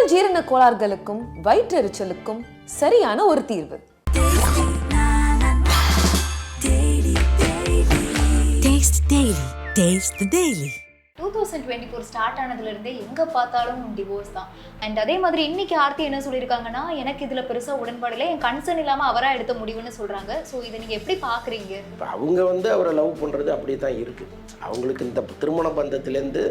உடல் ஜீரண கோளாறுகளுக்கும் வயிற்றெரிச்சலுக்கும் சரியான ஒரு தீர்வு. Taste the Daily. 2024 ஸ்டார்ட் ஆனதுலேருந்தே எங்கே பார்த்தாலும் டிவோர்ஸ் தான். அண்ட் அதே மாதிரி இன்னைக்கு ஆர்த்தி என்ன சொல்லியிருக்காங்கன்னா, எனக்கு இதில் பெருசாக உடன்பாடு இல்லை, என் கன்சர்ன் இல்லாமல் அவராக எடுத்த முடிவுன்னு சொல்கிறாங்க. ஸோ இதை நீங்கள் எப்படி பார்க்குறீங்க? இப்போ அவங்க அவரை லவ் பண்ணுறது அப்படியே தான் இருக்குது. அவங்களுக்கு இந்த திருமண பந்தத்திலேருந்து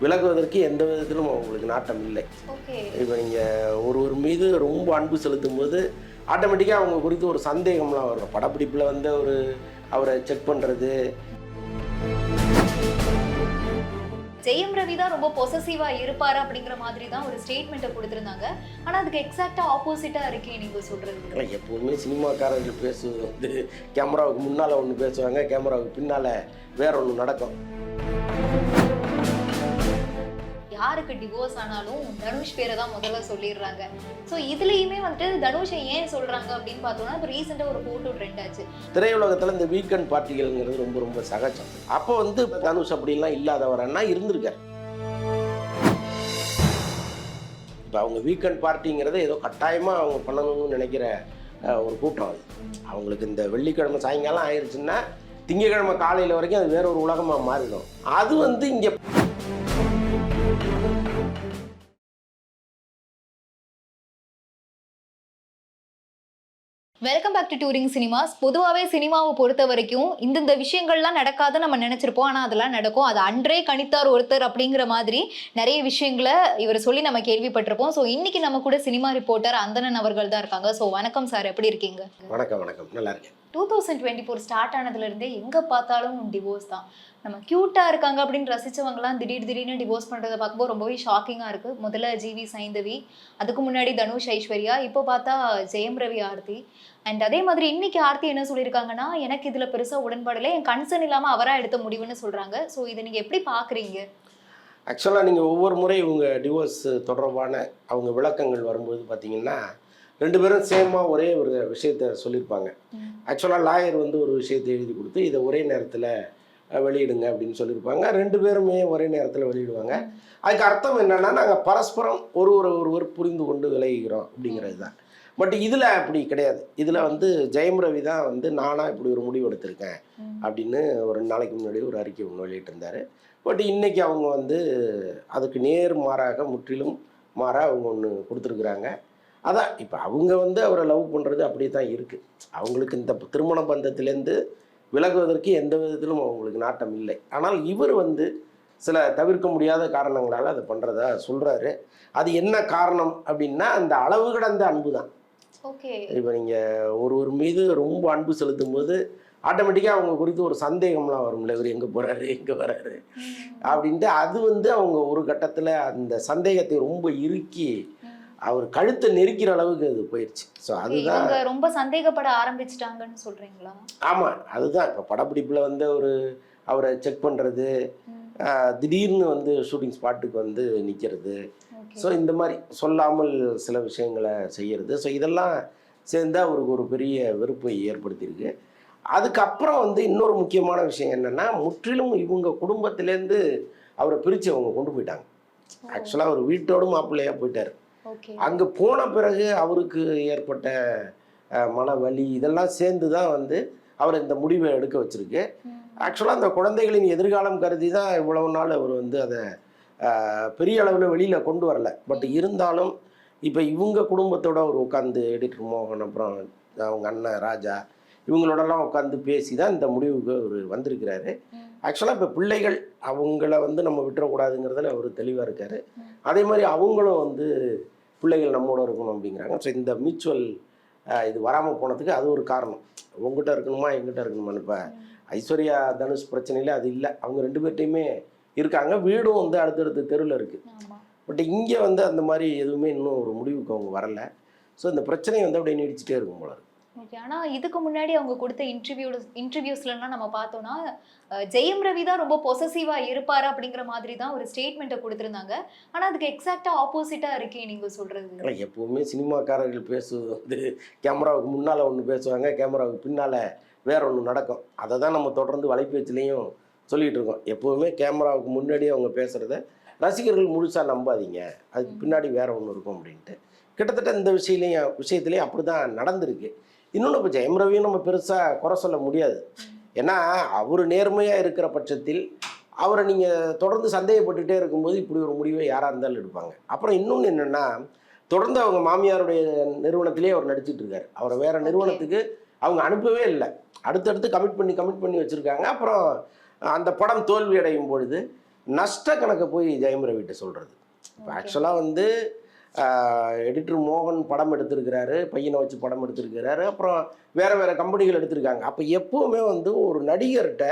விலகுவதற்கு எந்த விதத்திலும் அவங்களுக்கு நாட்டம் இல்லை. ஓகே, இப்போ நீங்கள் ஒருவர் மீது ரொம்ப அன்பு செலுத்தும் போது ஆட்டோமேட்டிக்காக அவங்க குறித்து ஒரு சந்தேகம்லாம் வரும். படப்பிடிப்பில் அவரை செக் பண்ணுறது. ஜெயம் ரவி தான் ரொம்ப பொசசிவாக இருப்பார் அப்படிங்கிற மாதிரி தான் ஒரு ஸ்டேட்மெண்ட்டை கொடுத்துருந்தாங்க. ஆனால் அதுக்கு எக்ஸாக்டாக ஆப்போசிட்டாக இருக்கே நீங்கள் சொல்கிறது. எப்போவுமே சினிமாக்காரர்கள் பேசுவது கேமராவுக்கு முன்னால் ஒன்று பேசுவாங்க, கேமராவுக்கு பின்னால் வேற ஒன்று நடக்கும். யாருக்கு டிவோர்ஸ் ஆனாலும் தனுஷ் பேரை தான் முதல்ல சொல்லிடுறாங்க. ஸோ இதுலேயுமே தனுஷை ஏன் சொல்கிறாங்க அப்படின்னு பார்த்தோம்னா, இப்போ ரீசெண்டாக ஒரு ஃபோட்டோ ட்ரெண்ட் ஆச்சு. திரையுலகத்தில் இந்த வீக்கெண்ட் பார்ட்டிகள்ங்கிறது ரொம்ப ரொம்ப சகஜம். அப்போ தனுஷ் அப்படிலாம் இல்லாதவரன்னா இருந்திருக்காரு. இப்போ அவங்க வீக்கெண்ட் பார்ட்டிங்கிறத ஏதோ கட்டாயமாக அவங்க பண்ணணும்னு நினைக்கிற ஒரு கூட்டம் அது. அவங்களுக்கு இந்த வெள்ளிக்கிழமை சாயங்காலம் ஆயிடுச்சுன்னா திங்கக்கிழமை காலையில் வரைக்கும் அது வேற ஒரு உலகமாக மாறிடும். அது இங்கே welcome back to touring cinemas. பொதுவாகவே சினிமாவை பொறுத்த வரைக்கும் இந்த விஷயங்கள்லாம் நடக்காதுன்னு நம்ம நினச்சிருப்போம். ஆனால் அதெல்லாம் நடக்கும். அது அன்றே கணித்தார் ஒருத்தர் அப்படிங்கிற மாதிரி நிறைய விஷயங்களை இவர் சொல்லி நம்ம கேள்விப்பட்டிருப்போம். ஸோ இன்னைக்கு நம்ம கூட சினிமா ரிப்போர்ட்டர் அந்தணன் அவர்கள் தான் இருக்காங்க. ஸோ வணக்கம் சார், எப்படி இருக்கீங்க? வணக்கம். நல்லா இருக்கேன். 2024 ஸ்டார்ட் ஆனதுலேருந்தே எங்கே பார்த்தாலும் டிவோர்ஸ் தான். நம்ம க்யூட்டாக இருக்காங்க அப்படின்னு ரசித்தவங்களாம் திடீர்னு டிவோர்ஸ் பண்ணுறதை பார்க்கும்போது ரொம்பவே ஷாக்கிங்காக இருக்குது. முதல்ல ஜிவி சைந்தவி, அதுக்கு முன்னாடி தனுஷ் ஐஸ்வர்யா, இப்போ பார்த்தா ஜெயம் ரவி ஆர்த்தி. அண்ட் அதே மாதிரி இன்னைக்கு ஆர்த்தி என்ன சொல்லியிருக்காங்கன்னா, எனக்கு இதில் பெருசாக உடன்பாடு இல்லை, என் கன்சர்ன் இல்லாமல் அவராக எடுத்த முடிவுன்னு சொல்கிறாங்க. ஸோ இதை நீங்கள் எப்படி பார்க்குறீங்க? ஆக்சுவலாக நீங்கள் ஒவ்வொரு முறை இவங்க டிவோர்ஸ் தொடர்பான அவங்க விளக்கங்கள் வரும்போது பார்த்தீங்கன்னா, ரெண்டு பேரும் சேமாக ஒரே ஒரு விஷயத்த சொல்லியிருப்பாங்க. ஆக்சுவலாக லாயர் ஒரு விஷயத்தை எழுதி கொடுத்து இதை ஒரே நேரத்தில் வெளியிடுங்க அப்படின்னு சொல்லியிருப்பாங்க. ரெண்டு பேருமே ஒரே நேரத்தில் வெளியிடுவாங்க. அதுக்கு அர்த்தம் என்னென்னா, நாங்கள் பரஸ்பரம் ஒருவர் புரிந்து கொண்டு விலகிக்கிறோம் அப்படிங்கிறது தான். பட் இதில் அப்படி கிடையாது. இதில் ஜெயம் ரவி தான் நானாக இப்படி ஒரு முடிவு எடுத்திருக்கேன் அப்படின்னு ஒரு 2 நாளைக்கு முன்னாடி ஒரு அறிக்கை ஒன்று வெளியிட்டிருந்தார். பட் இன்றைக்கி அவங்க அதுக்கு நேர் மாறாக, முற்றிலும் மாறாக அவங்க ஒன்று கொடுத்துருக்குறாங்க. அதான் இப்போ அவங்க அவரை லவ் பண்ணுறது அப்படியே தான் இருக்குது. அவங்களுக்கு இந்த திருமண பந்தத்திலேருந்து விலகுவதற்கு எந்த விதத்திலும் அவங்களுக்கு நாட்டம் இல்லை. ஆனால் இவர் சில தவிர்க்க முடியாத காரணங்களால் அதை பண்ணுறதா சொல்கிறாரு. அது என்ன காரணம் அப்படின்னா, அந்த அளவு கடந்த அன்பு தான். ஓகே, இப்போ நீங்கள் ஒருவர் மீது ரொம்ப அன்பு செலுத்தும் போது ஆட்டோமேட்டிக்காக அவங்க குறித்து ஒரு சந்தேகம்லாம் வரும்ல, இவர் எங்கே போகிறாரு, எங்கே வர்றாரு அப்படின்ட்டு. அது அவங்க ஒரு கட்டத்தில் அந்த சந்தேகத்தை ரொம்ப இறுக்கி அவர் கழுத்தை நெருக்கிற அளவுக்கு அது போயிடுச்சு. ஸோ அதுதான் ரொம்ப சந்தேகப்பட ஆரம்பிச்சிட்டாங்கன்னு சொல்றீங்களா? ஆமாம், அதுதான். இப்போ படப்பிடிப்பில் அவரை செக் பண்ணுறது, திடீர்னு ஷூட்டிங் ஸ்பாட்டுக்கு நிற்கிறது. ஸோ இந்த மாதிரி சொல்லாமல் சில விஷயங்களை செய்கிறது. ஸோ இதெல்லாம் சேர்ந்து அவருக்கு ஒரு பெரிய வெறுப்பை ஏற்படுத்தியிருக்கு. அதுக்கப்புறம் இன்னொரு முக்கியமான விஷயம் என்னென்னா, முற்றிலும் இவங்க குடும்பத்திலேருந்து அவரை பிரித்து அவங்க கொண்டு போயிட்டாங்க. ஆக்சுவலாக அவர் வீட்டோடு மாப்பிள்ளையாக போயிட்டார். அங்கே போன பிறகு அவருக்கு ஏற்பட்ட மன வலி இதெல்லாம் சேர்ந்து தான் அவர் இந்த முடிவை எடுக்க வச்சிருக்கு. ஆக்சுவலாக அந்த குழந்தைகளின் எதிர்காலம் கருதி தான் இவ்வளவு நாள் அவர் அதை பெரிய அளவில் வெளியில் கொண்டு வரல. பட் இருந்தாலும் இப்போ இவங்க குடும்பத்தோடு அவர் உட்காந்து, எடிட்டர் மோகன், அப்புறம் அவங்க அண்ணன் ராஜா, இவங்களோடலாம் உட்காந்து பேசி தான் இந்த முடிவுக்கு அவர் வந்திருக்கிறாரு. ஆக்சுவலாக இப்போ பிள்ளைகள் அவங்கள நம்ம விட்டுறக்கூடாதுங்கிறதுல அவர் தெளிவாக இருக்கார். அதே மாதிரி அவங்களும் பிள்ளைகள் நம்மோட இருக்கணும் அப்படிங்கிறாங்க. ஸோ இந்த மியூச்சுவல் இது வராமல் போனதுக்கு அது ஒரு காரணம். உங்ககிட்ட இருக்கணுமா எங்கிட்ட இருக்கணுமான்னு. இப்போ ஐஸ்வர்யா தனுஷ் பிரச்சனையில் அது இல்லை. அவங்க ரெண்டு பேர்ட்டையுமே இருக்காங்க. வீடும் அடுத்தடுத்த தெருவில் இருக்குது. பட் இங்கே அந்த மாதிரி எதுவுமே இன்னும் ஒரு முடிவுக்கு அவங்க வரலை. ஸோ இந்த பிரச்சனை அப்படியே நீடிச்சுட்டே இருக்கும் போல. ஓகே, ஆனால் இதுக்கு முன்னாடி அவங்க கொடுத்த இன்டர்வியூஸ்லாம் நம்ம பார்த்தோன்னா, ஜெயம் ரவி தான் ரொம்ப பொசசிவாக இருப்பார் அப்படிங்கிற மாதிரி தான் ஒரு ஸ்டேட்மெண்ட்டை கொடுத்துருந்தாங்க. ஆனால் அதுக்கு எக்ஸாக்டாக ஆப்போசிட்டாக இருக்கே நீங்கள் சொல்கிறது. எப்போவுமே சினிமாக்காரர்கள் பேசுவது கேமராவுக்கு முன்னால் ஒன்று பேசுவாங்க, கேமராவுக்கு பின்னால் வேற ஒன்று நடக்கும். அதை தான் நம்ம தொடர்ந்து வலைபேச்சிலையும் சொல்லிகிட்டு இருக்கோம். எப்போவுமே கேமராவுக்கு முன்னாடியே அவங்க பேசுகிறத ரசிகர்கள் முழுசாக நம்பாதீங்க, அதுக்கு பின்னாடி வேற ஒன்று இருக்கும் அப்படின்ட்டு. கிட்டத்தட்ட இந்த விஷயத்துலேயும் அப்படி தான் நடந்திருக்கு. இன்னொன்று இப்போ ஜெயம் ரவியும் நம்ம பெருசாக குறை சொல்ல முடியாது. ஏன்னா அவர் நேர்மையாக இருக்கிற பட்சத்தில் அவரை நீங்கள் தொடர்ந்து சந்தேகப்பட்டுகிட்டே இருக்கும்போது இப்படி ஒரு முடிவை யாராக இருந்தாலும் எடுப்பாங்க. அப்புறம் இன்னொன்று என்னென்னா, தொடர்ந்து அவங்க மாமியாருடைய நிறுவனத்திலே அவர் நடிச்சிட்டு இருக்காரு. அவரை வேற நிறுவனத்துக்கு அவங்க அனுப்பவே இல்லை. அடுத்தடுத்து கமிட் பண்ணி வச்சுருக்காங்க. அப்புறம் அந்த படம் தோல்வி அடையும் பொழுது நஷ்ட கணக்கை போய் ஜெயம் ரவிட்ட சொல்கிறது. இப்போ ஆக்சுவலாக வந்து எடிட்டர் மோகன் படம் எடுத்திருக்கிறாரு, பையனை வச்சு படம் எடுத்திருக்கிறாரு, அப்புறம் வேறு கம்பெனிகள் எடுத்திருக்காங்க. அப்போ எப்போவுமே வந்து ஒரு நடிகர்கிட்ட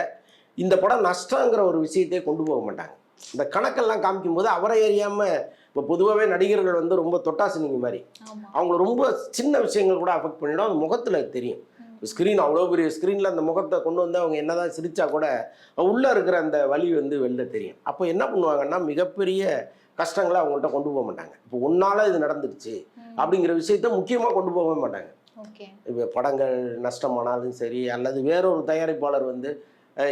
இந்த படம் நஷ்டங்கிற ஒரு விஷயத்தையே கொண்டு போக மாட்டாங்க. இந்த கணக்கெல்லாம் காமிக்கும்போது அவரை அறியாமல், இப்போ பொதுவாகவே நடிகர்கள் வந்து ரொம்ப தொட்டாசினிங்க மாதிரி, அவங்கள ரொம்ப சின்ன விஷயங்கள் கூட அஃபெக்ட் பண்ணிவிடும். அது முகத்தில் தெரியும். ஸ்க்ரீன் அவ்வளோ பெரிய ஸ்க்ரீனில் அந்த முகத்தை கொண்டு வந்து அவங்க என்ன தான் சிரித்தா கூட உள்ளே இருக்கிற அந்த வலி வந்து வெளில தெரியும். அப்போ என்ன பண்ணுவாங்கன்னா, மிகப்பெரிய கஷ்டங்களை அவங்கள்ட்ட கொண்டு போக மாட்டாங்க. இப்போ உன்னால் இது நடந்துருச்சு அப்படிங்கிற விஷயத்த முக்கியமாக கொண்டு போகவே மாட்டாங்க. இப்போ படங்கள் நஷ்டமானாலும் சரி, அல்லது வேறொரு தயாரிப்பாளர் வந்து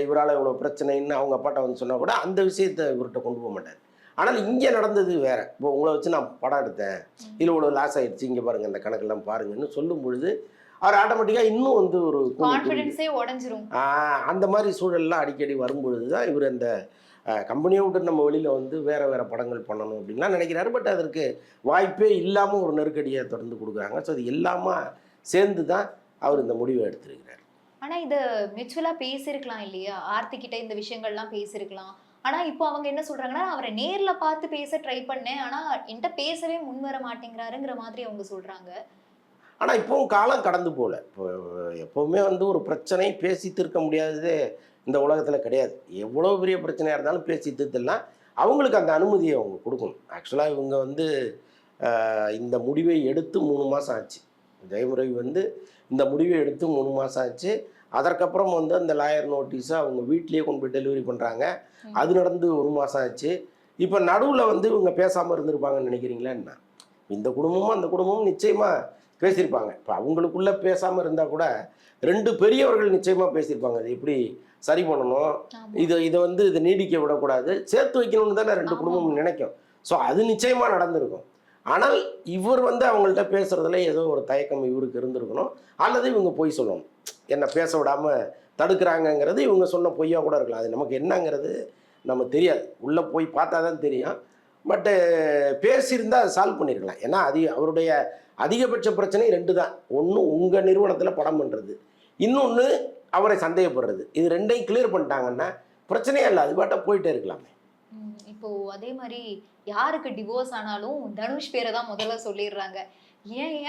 இவரால் இவ்வளோ பிரச்சனைன்னு அவங்க அப்பாட்ட வந்து சொன்னால் கூட அந்த விஷயத்தை இவர்கிட்ட கொண்டு போக மாட்டார். ஆனால் இங்கே நடந்தது வேறு. இப்போ உங்களை வச்சு நான் படம் எடுத்தேன், இல்லை இவ்வளோ லாஸ் ஆகிடுச்சு, இங்கே பாருங்கள் இந்த கணக்கெல்லாம் பாருங்கன்னு சொல்லும் பொழுது அவர் ஆட்டோமேட்டிக்காக இன்னும் வந்து ஒரு கான்ஃபிடன்ஸே உடைஞ்சிரும். அந்த மாதிரி சூழல்லாம் அடிக்கடி வரும்பொழுது தான் இவர் அந்த கம்பெனியை விட்டு நம்ம வெளியில் வந்து வேறு படங்கள் பண்ணணும் அப்படின்லாம் நினைக்கிறாரு. பட் அதற்கு வாய்ப்பே இல்லாமல் ஒரு நெருக்கடியை தொடர்ந்து கொடுக்குறாங்க. ஸோ அது எல்லாமே சேர்ந்து தான் அவர் இந்த முடிவை எடுத்திருக்கிறார். ஆனால் இதை மியூச்சுவலாக பேசியிருக்கலாம் இல்லையா? ஆர்த்திக்கிட்ட இந்த விஷயங்கள்லாம் பேசியிருக்கலாம். ஆனால் இப்போ அவங்க என்ன சொல்கிறாங்கன்னா, அவரை நேரில் பார்த்து பேச ட்ரை பண்ணேன், ஆனால் என்கிட்ட பேசவே முன் வர மாட்டேங்கிறாருங்கிற மாதிரி அவங்க சொல்கிறாங்க. ஆனால் இப்போவும் காலம் கடந்து போகல. இப்போ எப்போவுமே வந்து ஒரு பிரச்சனை பேசி தீர்க்க முடியாததே இந்த உலகத்தில் கிடையாது. எவ்வளோ பெரிய பிரச்சனையாக இருந்தாலும் பேசி தீர்த்துலாம் அவங்களுக்கு அந்த அனுமதியை அவங்க கொடுக்கணும். ஆக்சுவலாக இவங்க வந்து இந்த முடிவை எடுத்து 3 மாதம் ஆச்சு. ஜெயம் ரவி வந்து இந்த முடிவை எடுத்து 3 மாதம் ஆச்சு. அதற்கப்புறம் வந்து அந்த லாயர் நோட்டீஸை அவங்க வீட்லேயே கொண்டு போய் டெலிவரி பண்ணுறாங்க. அது நடந்து 1 மாதம் ஆச்சு. இப்போ நடுவில் வந்து இவங்க பேசாமல் இருந்திருப்பாங்கன்னு நினைக்கிறீங்களா என்ன? இந்த குடும்பமும் அந்த குடும்பமும் நிச்சயமாக பேசியிருப்பாங்க. இப்போ அவங்களுக்குள்ளே பேசாமல் இருந்தால் கூட 2 பெரியவர்கள் நிச்சயமாக பேசியிருப்பாங்க. அது எப்படி சரி பண்ணணும், இதை வந்து இதை நீடிக்க விடக்கூடாது, சேர்த்து வைக்கணும்னு தானே 2 குடும்பமும் நினைக்கும். ஸோ அது நிச்சயமாக நடந்திருக்கும். ஆனால் இவர் வந்து அவங்கள்ட்ட பேசுகிறதுல ஏதோ ஒரு தயக்கம் இவருக்கு இருந்திருக்கணும். அல்லது இவங்க பொய் சொல்லணும், என்னை பேச விடாமல் தடுக்கிறாங்கங்கிறது இவங்க சொன்ன பொய்யா கூட இருக்கலாம். அது நமக்கு என்னங்கிறது நம்ம தெரியாது, உள்ளே போய் பார்த்தா தான் தெரியும். பட்டு பேசியிருந்தால் அதை சால்வ் பண்ணியிருக்கலாம். ஏன்னா அவருடைய அதிகபட்ச பிரச்சனை 2 தான். ஒன்று உங்கள் நிறுவனத்தில் படம் பண்ணுறது, இன்னொன்று அவரை சந்தேகப்படுறது. இது 2ஐயும் கிளியர் பண்ணிட்டாங்கன்னா பிரச்சனையே இல்லை, அது பாட்டா போயிட்டே இருக்கலாமே. இப்போ அதே மாதிரி யாருக்கு டிவோர்ஸ் ஆனாலும் தனுஷ் பேரை தான் முதல்ல சொல்லிடுறாங்க.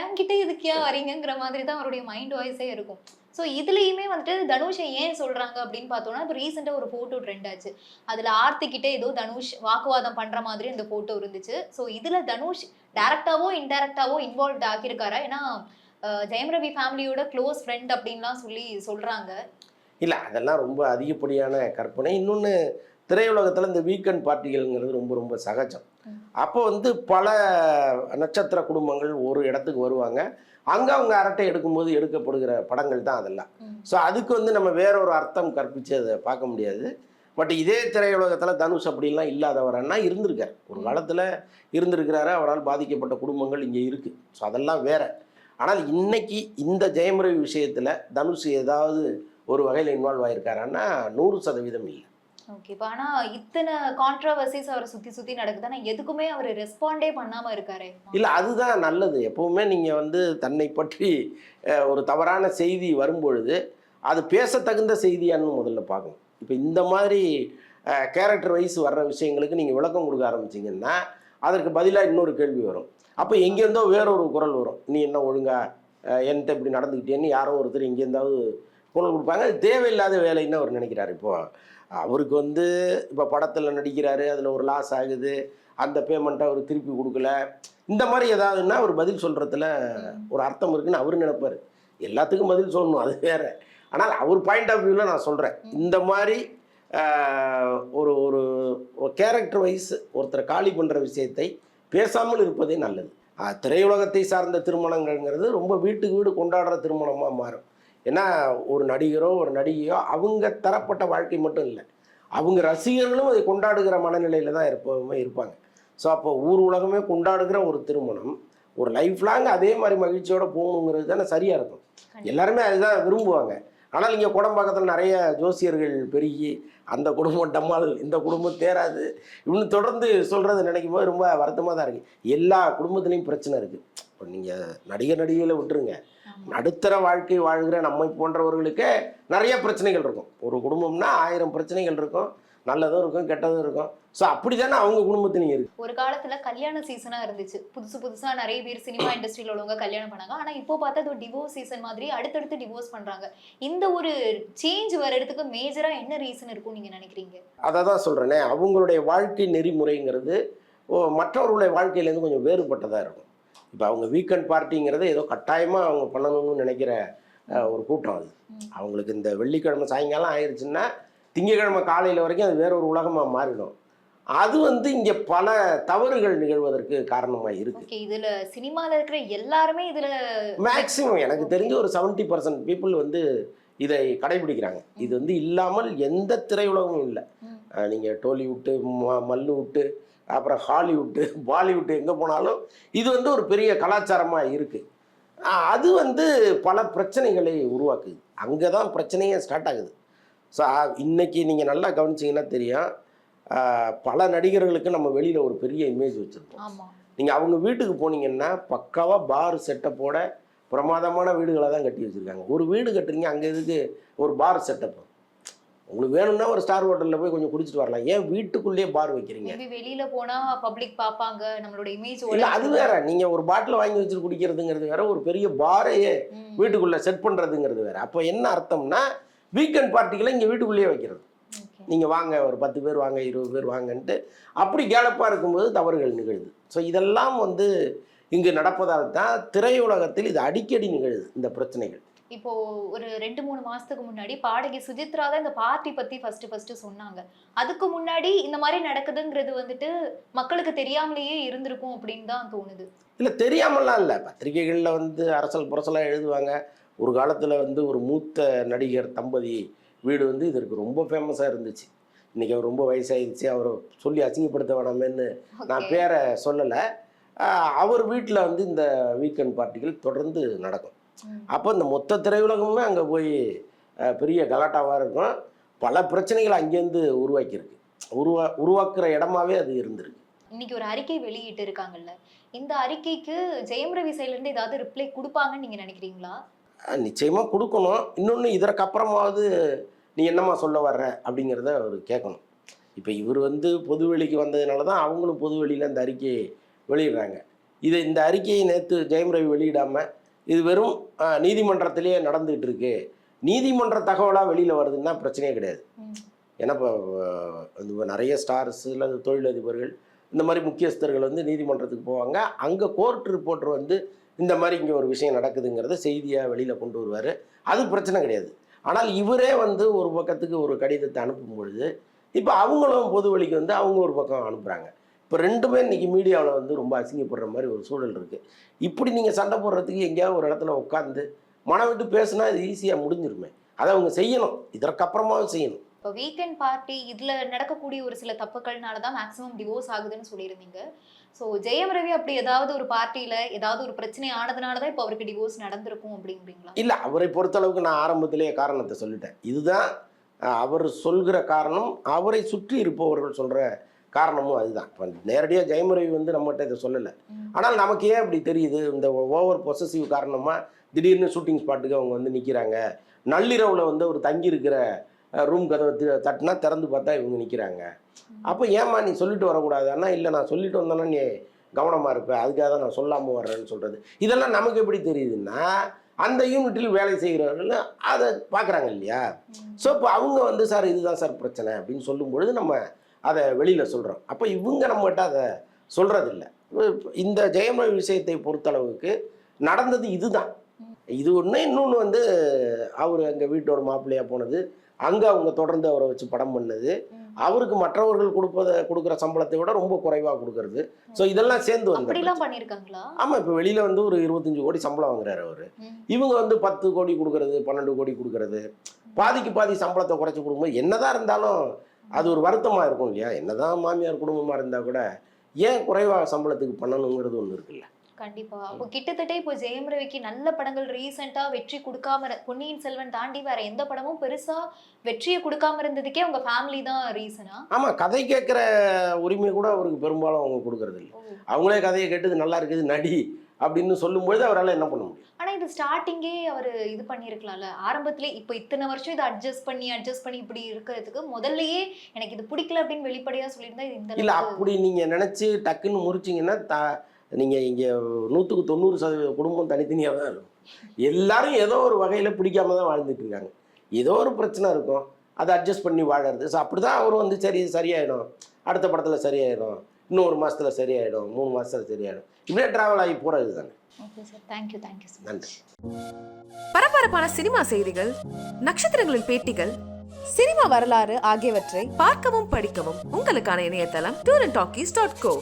என்கிட்ட இதுக்கு ஏன் வரீங்கிற மாதிரி தான் அவருடைய மைண்ட் வாய்ஸே இருக்கும். ஸோ இதுலேயுமே வந்துட்டு தனுஷை ஏன் சொல்கிறாங்க அப்படின்னு பார்த்தோன்னா, இப்போ ரீசெண்டாக ஒரு ஃபோட்டோ ட்ரெண்ட் ஆச்சு. அதில் ஆர்த்திக்கிட்டே ஏதோ தனுஷ் வாக்குவாதம் பண்ணுற மாதிரி அந்த ஃபோட்டோ இருந்துச்சு. ஸோ இதில் தனுஷ் டேரக்டாவோ இன்டெரக்டாவோ இன்வால்வ் ஆகியிருக்காரா? ஏன்னா ஜெயம் ரவி ஃபேமிலியோட க்ளோஸ் ஃப்ரெண்ட் அப்படின்லாம் சொல்கிறாங்க. இல்லை, அதெல்லாம் ரொம்ப அதிகப்படியான கற்பனை. இன்னொன்று, திரையுலகத்தில் இந்த வீக்கெண்ட் பார்ட்டிகள்ங்கிறது ரொம்ப ரொம்ப சகஜம். அப்போ வந்து பல நட்சத்திர குடும்பங்கள் ஒரு இடத்துக்கு வருவாங்க. அங்கே அவங்க அரட்டை எடுக்கும்போது எடுக்கப்படுகிற படங்கள் தான் அதெல்லாம். ஸோ அதுக்கு வந்து நம்ம வேற ஒரு அர்த்தம் கற்பித்து அதை பார்க்க முடியாது. பட் இதே திரையுலகத்தில் தனுஷ் அப்படிலாம் இல்லாதவரன்னா இருந்திருக்கார், ஒரு காலத்தில் இருந்திருக்கிறாரு. அவரால் பாதிக்கப்பட்ட குடும்பங்கள் இங்கே இருக்குது. ஸோ அதெல்லாம் வேற. ஆனால் இன்னைக்கு இந்த ஜெயம் ரவி விஷயத்தில் தனுஷ் ஏதாவது ஒரு வகையில் இன்வால்வ் ஆகியிருக்காருன்னா 100% இல்லை. ஓகே. இப்போ ஆனால் இத்தனை கான்ட்ரவர்சிஸ் அவரை சுற்றி நடக்குது, ஆனால் எதுக்குமே அவர் ரெஸ்பாண்டே பண்ணாமல் இருக்காரு. இல்லை, அதுதான் நல்லது. எப்போவுமே நீங்கள் வந்து தன்னை பற்றி ஒரு தவறான செய்தி வரும்பொழுது அது பேச தகுந்த செய்தியான்னு முதல்ல பார்க்கணும். இப்போ இந்த மாதிரி கேரக்டர் வைஸ் வர்ற விஷயங்களுக்கு நீங்கள் விளக்கம் கொடுக்க ஆரம்பிச்சிங்கன்னா அதற்கு பதிலாக இன்னொரு கேள்வி வரும். அப்போ எங்கேருந்தோ வேறொரு குரல் வரும், நீ என்ன ஒழுங்கா என்கிட்ட இப்படி நடந்துக்கிட்டேன்னு யாரோ ஒருத்தர் எங்கேருந்தாவது குரல் கொடுப்பாங்க. அது தேவையில்லாத வேலைன்னு அவர் நினைக்கிறார். இப்போது அவருக்கு வந்து இப்போ படத்தில் நடிக்கிறாரு, அதில் ஒரு லாஸ் ஆகுது, அந்த பேமெண்ட்டை அவர் திருப்பி கொடுக்கல, இந்த மாதிரி ஏதாவதுன்னா அவர் பதில் சொல்கிறதுல ஒரு அர்த்தம் இருக்குன்னு அவர் நினைப்பார். எல்லாத்துக்கும் பதில் சொல்லணும், அது வேறு. ஆனால் அவர் பாயிண்ட் ஆஃப் வியூவில் நான் சொல்கிறேன், இந்த மாதிரி ஒரு ஒரு கேரக்டர் வைஸ் ஒருத்தரை காலி பண்ணுற விஷயத்தை பேசாமல் இருப்பதே நல்லது. திரையுலகத்தை சார்ந்த திருமணங்கள்ங்கிறது ரொம்ப வீட்டுக்கு வீடு கொண்டாடுற திருமணமாக மாறும். ஏன்னா ஒரு நடிகரோ ஒரு நடிகையோ அவங்க தரப்பட்ட வாழ்க்கை மட்டும் இல்லை, அவங்க ரசிகர்களும் அதை கொண்டாடுகிற மனநிலையில் தான் இருப்பாங்க. ஸோ அப்போ ஊர் உலகமே கொண்டாடுகிற ஒரு திருமணம் ஒரு லைஃப் லாங் அதே மாதிரி மகிழ்ச்சியோடு போகணுங்கிறது தானே சரியாக இருக்கும். எல்லாருமே அதுதான் விரும்புவாங்க. ஆனால் இங்கே கோடம்பாக்கத்தில் நிறைய ஜோசியர்கள் பெருகி அந்த குடும்பம் டம்மால், இந்த குடும்பம் தேராது இன்னும் தொடர்ந்து சொல்கிறத நினைக்கும் போது ரொம்ப வருத்தமாக தான் இருக்குது. எல்லா குடும்பத்துலேயும் பிரச்சனை இருக்குது. இப்போ நீங்கள் நடிகைகளை விட்டுருங்க, நடுத்தர வாழ்க்கை வாழ்கிற நம்மை போன்றவர்களுக்கு நிறைய பிரச்சனைகள் இருக்கும். ஒரு குடும்பம்னா 1000 பிரச்சனைகள் இருக்கும், நல்லதும் இருக்கும் கெட்டதும் இருக்கும். ஸோ அப்படி தானே அவங்க குடும்பத்துலையும் இருக்கு. ஒரு காலத்துல கல்யாண சீசனா இருந்துச்சு, புதுசா நிறைய பேர் சினிமா இண்டஸ்ட்ரியில உள்ளவங்க கல்யாணம் பண்ணாங்க. ஆனா இப்போ பார்த்தா அது ஒரு டிவோர்ஸ் சீசன் மாதிரி அடுத்தடுத்து டிவோர்ஸ் பண்றாங்க. இந்த ஒரு சேஞ்ச் வர்றதுக்கு மேஜரா என்ன ரீசன் இருக்கும் நீங்க நினைக்கிறீங்க? அதை தான் சொல்றேனே, அவங்களுடைய வாழ்க்கை நெறிமுறைங்கிறது மற்றவர்களுடைய வாழ்க்கையிலேருந்து கொஞ்சம் வேறுபட்டதாக இருக்கும். இப்போ அவங்க வீக்கெண்ட் பார்ட்டிங்கிறது ஏதோ கட்டாயமாக அவங்க பண்ணணும்னு நினைக்கிற ஒரு கூட்டம் அது. அவங்களுக்கு இந்த வெள்ளிக்கிழமை சாயங்காலம் ஆயிடுச்சுன்னா திங்கக்கிழமை காலையில் வரைக்கும் அது வேற ஒரு உலகமாக மாறிடும். அது இங்கே பல தவறுகள் நிகழ்வதற்கு காரணமாக இருக்கு. இதுல சினிமாவில் இருக்கிற எல்லாருமே இதுல மேக்சிமம் எனக்கு தெரிஞ்சு ஒரு 70% பீப்புள் இதை கடைபிடிக்கிறாங்க. இது இல்லாமல் எந்த திரையுலகமும் இல்லை. நீங்கள் டோலிவுட்டு, மல்லுவுட்டு, அப்புறம் ஹாலிவுட்டு, பாலிவுட்டு எங்கே போனாலும் இது ஒரு பெரிய கலாச்சாரமாக இருக்குது. அது பல பிரச்சனைகளை உருவாக்குது. அங்கே தான் பிரச்சனையே ஸ்டார்ட் ஆகுது. ஸோ இன்னைக்கு நீங்கள் நல்லா கவனிச்சிங்கன்னா தெரியும், பல நடிகர்களுக்கு நம்ம வெளியில் ஒரு பெரிய இமேஜ் வச்சுருப்போம். நீங்கள் அவங்க வீட்டுக்கு போனீங்கன்னா பக்காவாக பார் செட்டப்போட பிரமாதமான வீடுகளை தான் கட்டி வச்சுருக்காங்க. ஒரு வீடு கட்டுறீங்க, அங்கே எதுக்கு ஒரு பார் செட்டப்? உங்களுக்கு வேணும்னா ஒரு ஸ்டார் ஹோட்டலில் போய் கொஞ்சம் குடிச்சிட்டு வரலாம். ஏன் வீட்டுக்குள்ளேயே பார் வைக்கிறீங்க? வெளியில போனா பப்ளிக் பார்ப்பாங்க, நம்மளோட இமேஜ். இல்லை, அது வேற. நீங்கள் ஒரு பாட்டில் வாங்கி வச்சுட்டு குடிக்கிறதுங்கிறது வேற, ஒரு பெரிய பாரையே வீட்டுக்குள்ளே செட் பண்ணுறதுங்கிறது வேற. அப்போ என்ன அர்த்தம்னா வீக்கெண்ட் பார்ட்டிகளை இங்கே வீட்டுக்குள்ளேயே வைக்கிறது. நீங்கள் வாங்க, ஒரு 10 பேர் வாங்க, 20 பேர் வாங்கன்ட்டு அப்படி கேலப்பாக இருக்கும்போது தவறுகள் நிகழுது. ஸோ இதெல்லாம் இங்கு நடப்பதால் தான் திரையுலகத்தில் இது அடிக்கடி நிகழுது, இந்த பிரச்சனைகள். இப்போ ஒரு 2-3 மாசத்துக்கு முன்னாடி பாடகி சுஜித்ரா தான் இந்த பார்ட்டி பத்தி ஃபர்ஸ்ட் சொன்னாங்க. அதுக்கு முன்னாடி இந்த மாதிரி நடக்குதுங்கிறது மக்களுக்கு தெரியாமலேயே இருந்திருக்கும் அப்படின்னு தான் தோணுது. இல்லை, தெரியாமலாம் இல்லை. பத்திரிகைகளில் அரசல் புரசலாக எழுதுவாங்க. ஒரு காலத்தில் ஒரு மூத்த நடிகர் தம்பதி வீடு இதற்கு ரொம்ப ஃபேமஸாக இருந்துச்சு. இன்றைக்கி அவர் ரொம்ப வயசாகிடுச்சு, அவரை சொல்லி அசிங்கப்படுத்த வேணாமேன்னு நான் பேரை சொல்லலை. அவர் வீட்டில் இந்த வீக்கெண்ட் பார்ட்டிகள் தொடர்ந்து நடக்கும். அப்போ இந்த மொத்த திரையுலகமே அங்கே போய் பெரிய கலாட்டாவாக இருக்கும். பல பிரச்சனைகள் அங்கேருந்து உருவாக்கியிருக்கு. உருவாக்குற இடமாவே அது இருந்திருக்கு. இன்னைக்கு ஒரு அறிக்கை வெளியிட்டு இருக்காங்கல்ல, இந்த அறிக்கைக்கு ஜெயம் ரவி சைட்லேருந்து ஏதாவது ரிப்ளை கொடுப்பாங்கன்னு நீங்கள் நினைக்கிறீங்களா? நிச்சயமாக கொடுக்கணும். இன்னொன்று, இதற்கு அப்புறமாவது நீ என்னம்மா சொல்ல வர்ற அப்படிங்கிறத அவர் கேட்கணும். இப்போ இவர் பொதுவெளிக்கு வந்ததுனால தான் அவங்களும் பொதுவெளியில் இந்த அறிக்கையை வெளியிடுறாங்க. இந்த அறிக்கையை நேற்று ஜெயம் ரவி வெளியிடாமல் இது வெறும் நீதிமன்றத்திலேயே நடந்துகிட்டு இருக்கு, நீதிமன்ற தகவலாக வெளியில் வருதுன்னா பிரச்சனையே கிடையாது. ஏன்னா இப்போ நிறைய ஸ்டார்ஸ் இல்லை தொழிலதிபர்கள் இந்த மாதிரி முக்கியஸ்தர்கள் நீதிமன்றத்துக்கு போவாங்க. அங்கே கோர்ட் ரிப்போர்ட்டர் இந்த மாதிரி இங்கே ஒரு விஷயம் நடக்குதுங்கிறத செய்தியாக வெளியில் கொண்டு வருவார். அது பிரச்சனை கிடையாது. ஆனால் இவரே ஒரு பக்கத்துக்கு ஒரு கடிதத்தை அனுப்பும் பொழுது இப்போ அவங்களும் பொது வழிக்கு அவங்க ஒரு பக்கம் அனுப்புகிறாங்க. இப்போ ரெண்டுமே இன்றைக்கி மீடியாவில் ரொம்ப அசிங்கப்படுற மாதிரி ஒரு சூழல் இருக்குது. இப்படி நீங்கள் சண்டை போடுறதுக்கு எங்கேயாவது ஒரு இடத்துல உட்காந்து மனம் விட்டு பேசுனா இது ஈஸியாக முடிஞ்சிருமே. அதை அவங்க செய்யணும், இதற்கப்புறமாவும் செய்யணும். இப்போ வீக்கெண்ட் பார்ட்டி இதில் நடக்கக்கூடிய ஒரு சில தப்புக்கள்னால தான் மேக்ஸிமம் டிவோர்ஸ் ஆகுதுன்னு சொல்லியிருந்தீங்க. ஸோ ஜெயம் ரவி அப்படி ஏதாவது ஒரு பார்ட்டியில் ஏதாவது ஒரு பிரச்சனை ஆனதுனால தான் இப்போ அவருக்கு டிவோர்ஸ் நடந்திருக்கும் அப்படிங்கிறீங்களா? இல்லை, அவரை பொறுத்தளவுக்கு நான் ஆரம்பத்திலேயே காரணத்தை சொல்லிட்டேன். இதுதான் அவர் சொல்கிற காரணம், அவரை சுற்றி இருப்பவர்கள் சொல்கிற காரணமும் அதுதான். இப்போ நேரடியாக ஜெயம் ரவி நம்மகிட்ட இதை சொல்லலை. ஆனால் நமக்கு ஏன் அப்படி தெரியுது, இந்த ஓவர் பொசசிவ் காரணமாக திடீர்னு ஷூட்டிங் ஸ்பாட்டுக்கு அவங்க நிற்கிறாங்க. நள்ளிரவில் ஒரு தங்கி இருக்கிற ரூம் கதவை தட்டினா திறந்து பார்த்தா இவங்க நிற்கிறாங்க. அப்போ ஏம்மா நீ சொல்லிட்டு வரக்கூடாது? அண்ணா இல்லை, நான் சொல்லிட்டு வந்தேன்னா நீ கவனமாக இருப்பேன், அதுக்காக தான் நான் சொல்லாமல் வர்றேன்னு சொல்கிறது. இதெல்லாம் நமக்கு எப்படி தெரியுதுன்னா அந்த யூனிட்டில் வேலை செய்கிறவர்கள் அதை பார்க்குறாங்க இல்லையா? ஸோ இப்போ அவங்க சார் இதுதான் சார் பிரச்சனை அப்படின்னு சொல்லும் பொழுது நம்ம அதை வெளியில் சொல்கிறோம். அப்போ இவங்க நம்மகிட்ட அதை சொல்கிறதில்ல. இந்த ஜெயம் ரவி விஷயத்தை பொறுத்தளவுக்கு நடந்தது இதுதான். இது ஒன்று. இன்னொன்று அவர் அங்கே வீட்டோட மாப்பிள்ளையாக போனது, அங்கே அவங்க தொடர்ந்து அவரை வச்சு படம் பண்ணது, அவருக்கு மற்றவர்கள் கொடுக்குற சம்பளத்தை விட ரொம்ப குறைவாக கொடுக்கறது. ஸோ இதெல்லாம் சேர்ந்து பண்ணியிருக்காங்களா? ஆமாம், இப்போ வெளியில் ஒரு 25 கோடி சம்பளம் வாங்குறாரு அவர். இவங்க 10 கோடி கொடுக்கறது, 12 கோடி கொடுக்கறது, பாதிக்கு பாதி சம்பளத்தை குறைச்சி கொடுக்கும்போது என்னதான் இருந்தாலும் அது ஒரு வருத்தமாக இருக்கும் இல்லையா? என்னதான் மாமியார் குடும்பமாக இருந்தால் கூட ஏன் குறைவாக சம்பளத்துக்கு பண்ணணுங்கிறது ஒன்று இருக்குல்ல. கண்டிப்பா. அப்போ கிட்டத்தட்ட இப்போ ஜெயம் ரவிக்கு நல்ல படங்கள் ரீசெண்டா வெற்றி கொடுக்காம பொன்னியின் செல்வன் தாண்டி வேற எந்த படமும் பெருசா வெற்றியை கொடுக்காம இருந்ததுக்கே உங்க ஃபேமிலி தான் ரீசனா? ஆமாம், கதை கேட்குற உரிமை கூட அவருக்கு பெரும்பாலும் அவங்க கொடுக்கறது இல்லை. அவங்களே கதையை கேட்டது நல்லா இருக்குது நடி அப்படின்னு சொல்லும்பொழுது அவரால் என்ன பண்ண முடியும்? ஆனா இது ஸ்டார்டிங்கே அவர் இது பண்ணியிருக்கலாம்ல ஆரம்பத்திலே. இப்போ இத்தனை வருஷம் இதை அட்ஜஸ்ட் பண்ணி இப்படி இருக்கிறதுக்கு முதல்லயே எனக்கு இது பிடிக்கல அப்படின்னு வெளிப்படையா சொல்லியிருந்தா இது இந்த இல்லை, அப்படி நீங்கள் நினச்சி டக்குன்னு முறிச்சிங்கன்னா நீங்கள் இங்கே 100க்கு 90% குடும்பம் தனித்தனியாக தான் இருக்கும். எல்லாரும் ஏதோ ஒரு வகையில் பிடிக்காம தான் வாழ்ந்துட்டு இருக்காங்க. ஏதோ ஒரு பிரச்சனை இருக்கும், அதை அட்ஜஸ்ட் பண்ணி வாழறது. ஸோ அப்படி தான் அவர் வந்து சரியாயிடும், அடுத்த படத்தில் சரியாயிடும், இன்னும் 1 மாதத்தில் சரியாயிடும், 3 மாதத்தில் சரியாயிடும், இப்படியே ட்ராவல் ஆகி போகிறது தானே. Okay sir, thank you so much. நன்றி. பரபரப்பான சினிமா செய்திகள், நட்சத்திரங்களின் பேட்டிகள், சினிமா வரலாறு ஆகியவற்றை பார்க்கவும் படிக்கவும் உங்களுக்கான இணையதளம் tourantalkies.co.